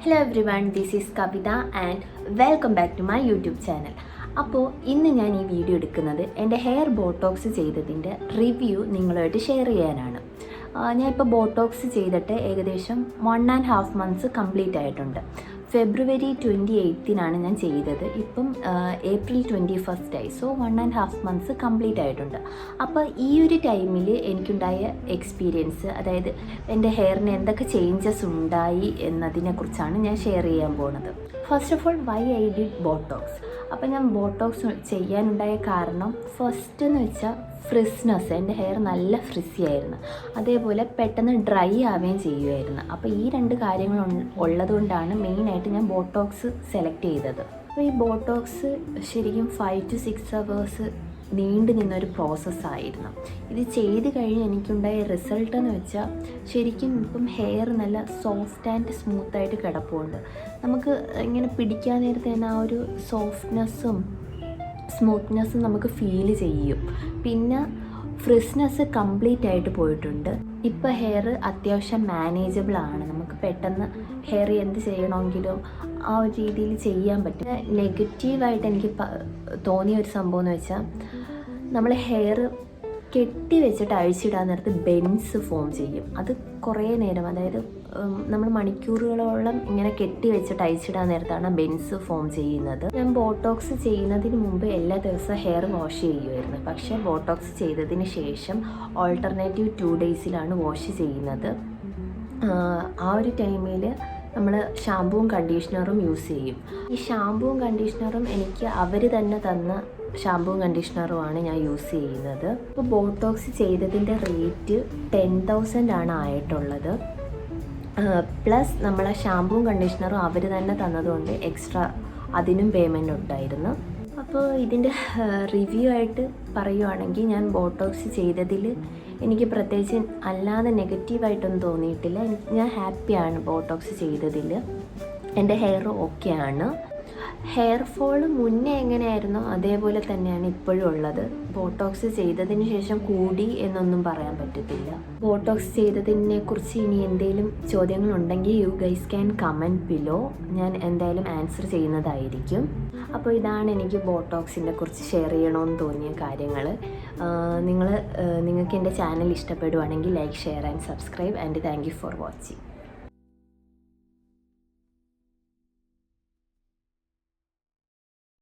Hello everyone, this is Kavitha and welcome back to my YouTube channel. അപ്പോൾ ഇന്ന് ഞാൻ ഈ വീഡിയോ എടുക്കുന്നത് എൻ്റെ ഹെയർ ബോട്ടോക്സ് ചെയ്തതിൻ്റെ റിവ്യൂ നിങ്ങളുമായിട്ട് ഷെയർ ചെയ്യാനാണ്. ഞാൻ ഇപ്പോൾ ബോട്ടോക്സ് ചെയ്തിട്ട് ഏകദേശം 1.5 months കംപ്ലീറ്റ് ആയിട്ടുണ്ട്. ഫെബ്രുവരി 28-നാണ് ഞാൻ ചെയ്തത്. ഇപ്പം ഏപ്രിൽ 21 ആയി. സോ 1.5 months കംപ്ലീറ്റ് ആയിട്ടുണ്ട്. അപ്പോൾ ഈ ഒരു ടൈമിൽ എനിക്കുണ്ടായ എക്സ്പീരിയൻസ്, അതായത് എൻ്റെ ഹെയറിന് എന്തൊക്കെ ചേഞ്ചസ് ഉണ്ടായി എന്നതിനെക്കുറിച്ചാണ് ഞാൻ ഷെയർ ചെയ്യാൻ പോകുന്നത്. First of all, why I did botox. അപ്പോൾ ഞാൻ ബോട്ടോക്സ് ചെയ്യാനുണ്ടായ കാരണം ഫസ്റ്റ് എന്ന് വെച്ചാൽ ഫ്രിസ്നെസ്. എൻ്റെ ഹെയർ നല്ല ഫ്രിസി ആയിരുന്നു, അതേപോലെ പെട്ടെന്ന് ഡ്രൈ ആവുകയും ചെയ്യുമായിരുന്നു. അപ്പോൾ ഈ രണ്ട് കാര്യങ്ങൾ ഉള്ളതുകൊണ്ടാണ് മെയിനായിട്ട് ഞാൻ ബോട്ടോക്സ് സെലക്ട് ചെയ്തത്. അപ്പോൾ ഈ ബോട്ടോക്സ് ശരിക്കും 5 to 6 hours നീണ്ടു നിന്നൊരു പ്രോസസ്സായിരുന്നു. ഇത് ചെയ്ത് കഴിഞ്ഞ് എനിക്കുണ്ടായ റിസൾട്ട് എന്ന് വെച്ചാൽ ശരിക്കും ഇപ്പം ഹെയർ നല്ല സോഫ്റ്റ് ആൻഡ് സ്മൂത്തായിട്ട് കിടപ്പുണ്ട്. നമുക്ക് ഇങ്ങനെ പിടിക്കാൻ നേരത്തെ തന്നെ ആ ഒരു സോഫ്റ്റ്നെസ്സും സ്മൂത്ത്നെസ്സും നമുക്ക് ഫീൽ ചെയ്യും. പിന്നെ ഫ്രിസ്നെസ് കംപ്ലീറ്റ് ആയിട്ട് പോയിട്ടുണ്ട്. ഇപ്പോൾ ഹെയർ അത്യാവശ്യം മാനേജബിൾ ആണ്. നമുക്ക് പെട്ടെന്ന് ഹെയർ എന്ത് ചെയ്യണമെങ്കിലും ആ ഒരു രീതിയിൽ ചെയ്യാൻ പറ്റും. നെഗറ്റീവായിട്ട് എനിക്ക് തോന്നിയ ഒരു സംഭവം എന്ന് വെച്ചാൽ, നമ്മൾ ഹെയർ കെട്ടി വെച്ചിട്ട് അഴിച്ചിടാൻ നേരത്ത് ബെൻസ് ഫോം ചെയ്യും. അത് കുറേ നേരം, അതായത് നമ്മൾ മണിക്കൂറുകളോളം ഇങ്ങനെ കെട്ടി വെച്ചിട്ട് അഴിച്ചിടാൻ നേരത്താണ് ബെൻസ് ഫോം ചെയ്യുന്നത്. ഞാൻ ബോട്ടോക്സ് ചെയ്യുന്നതിന് മുമ്പ് എല്ലാ ദിവസവും ഹെയർ വാഷ് ചെയ്യുമായിരുന്നു. പക്ഷേ ബോട്ടോക്സ് ചെയ്തതിന് ശേഷം ഓൾട്ടർനേറ്റീവ് 2 daysലാണ് വാഷ് ചെയ്യുന്നത്. ആ ഒരു ടൈമിൽ നമ്മൾ ഷാമ്പുവും കണ്ടീഷണറും യൂസ് ചെയ്യും. ഈ ഷാമ്പുവും കണ്ടീഷണറും എനിക്ക് അവർ തന്നെ തന്ന ഷാമ്പുവും കണ്ടീഷണറുമാണ് ഞാൻ യൂസ് ചെയ്യുന്നത്. ഇപ്പോൾ ബോട്ടോക്സ് ചെയ്തതിൻ്റെ റേറ്റ് 10,000 ആണ് ആയിട്ടുള്ളത്. പ്ലസ് നമ്മളെ ഷാമ്പുവും കണ്ടീഷണറും അവർ തന്നെ തന്നതുകൊണ്ട് എക്സ്ട്രാ അതിനും പേയ്മെൻറ്റ് ഉണ്ടായിരുന്നു. അപ്പോൾ ഇതിൻ്റെ റിവ്യൂ ആയിട്ട് പറയുവാണെങ്കിൽ, ഞാൻ ബോട്ടോക്സ് ചെയ്തതിൽ എനിക്ക് പ്രത്യേകിച്ച് അല്ലാതെ നെഗറ്റീവായിട്ടൊന്നും തോന്നിയിട്ടില്ല. ഞാൻ ഹാപ്പിയാണ് ബോട്ടോക്സ് ചെയ്തതിൽ. എൻ്റെ ഹെയർ ഓക്കെയാണ്. ഹെയർ ഫോൾ മുന്നേ എങ്ങനെയായിരുന്നോ അതേപോലെ തന്നെയാണ് ഇപ്പോഴും ഉള്ളത്. ബോട്ടോക്സ് ചെയ്തതിന് ശേഷം കൂടി എന്നൊന്നും പറയാൻ പറ്റത്തില്ല. ബോട്ടോക്സ് ചെയ്തതിനെ കുറിച്ച് ഇനി എന്തെങ്കിലും ചോദ്യങ്ങളുണ്ടെങ്കിൽ you guys can comment below. ഞാൻ എന്തായാലും ആൻസർ ചെയ്യുന്നതായിരിക്കും. അപ്പോൾ ഇതാണ് എനിക്ക് ബോട്ടോക്സിനെ കുറിച്ച് ഷെയർ ചെയ്യണമെന്ന് തോന്നിയ കാര്യങ്ങൾ. നിങ്ങൾക്ക് എൻ്റെ ചാനൽ ഇഷ്ടപ്പെടുവാണെങ്കിൽ like, share and subscribe. And thank you for watching.